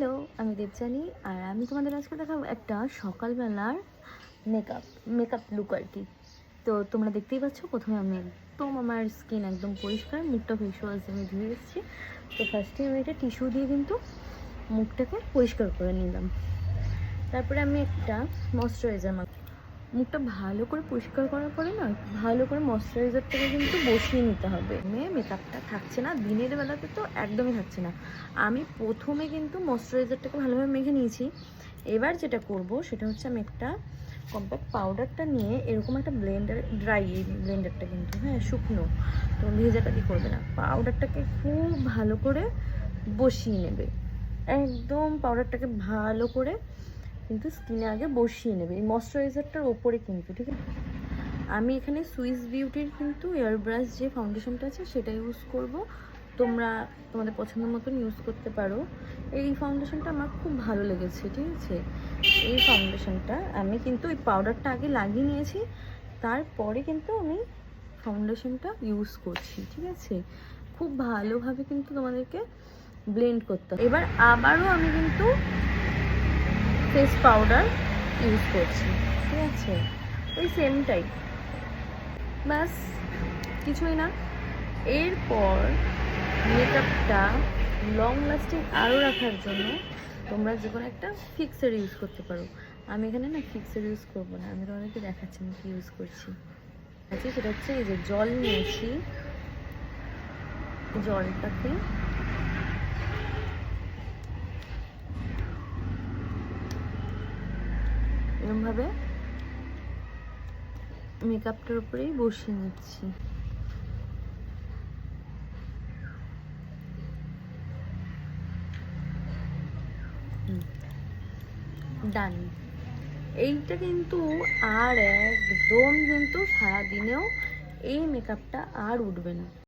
Hello, আমি দেবযানী আর আমি তোমাদের আজকে দেখাবো একটা সকালবেলার মেকআপ লুক আর কি। তো তোমরা দেখতেই পাচ্ছ, প্রথমে আমি একদম আমার স্কিন একদম পরিষ্কার, মুখটা ফেস ওয়াশ আমি ধুয়ে এসেছি। তো ফার্স্টে আমি এটা টিস্যু দিয়ে কিন্তু মুখটাকে পরিষ্কার করে নিলাম। তারপরে আমি একটা ময়শ্চারাইজার মুখটা ভালো করে পরিষ্কার করার পরে না, ভালো করে ময়শ্চারাইজারটাকে কিন্তু বসিয়ে নিতে হবে। মেকআপটা থাকছে না, দিনের বেলাতে তো একদমই থাকছে না। আমি প্রথমে কিন্তু ময়শ্চারাইজারটাকে ভালোভাবে মেখে নিয়েছি। এবার যেটা করব সেটা হচ্ছে, আমি একটা কম্প্যাক্ট পাউডারটা নিয়ে এরকম একটা ড্রাই ব্লেন্ডারটা কিন্তু, হ্যাঁ, শুকনো, তো ভেজাটা দিয়ে করবে না। পাউডারটাকে খুব ভালো করে বসিয়ে নেবে, একদম পাউডারটাকে ভালো করে কিন্তু স্কিনে আগে বসিয়ে নেবে, এই ময়শ্চারাইজারটার ওপরে কিন্তু, ঠিক আছে। আমি এখানে সুইস বিউটির কিন্তু এয়ার ব্রাশ যে ফাউন্ডেশনটা আছে সেটা ইউজ করব। তোমরা তোমাদের পছন্দ মতন ইউজ করতে পারো। এই ফাউন্ডেশনটা আমার খুব ভালো লেগেছে, ঠিক আছে। এই ফাউন্ডেশনটা আমি কিন্তু ওই পাউডারটা আগে লাগিয়ে নিয়েছি, তারপরে কিন্তু আমি ফাউন্ডেশনটা ইউজ করছি, ঠিক আছে। খুব ভালোভাবে কিন্তু তোমাদেরকে ব্লেন্ড করতে হবে। এবার আবারও আমি কিন্তু ফেস পাউডার ইউজ করছি, ঠিক আছে, ওই সেমটাই, ব্যাস, কিছুই না। এরপর মেকআপটা লং লাস্টিং আরও রাখার জন্য তোমরা যে কোনো একটা ফিক্সার ইউজ করতে পারো। আমি এখানে না ফিক্সার ইউজ করবো না, আমি তোমাদেরকে দেখাচ্ছি আমি কী ইউজ করছি। আচ্ছা, সেটা হচ্ছে এই যে জল নিয়েছি, জলটাকে এরকমভাবে মেকআপটার উপরেই বসিয়ে নিচ্ছি। ডান। এইটা কিন্তু আর একদম কিন্তু সারাদিনেও এই মেকআপটা আর উঠবে না।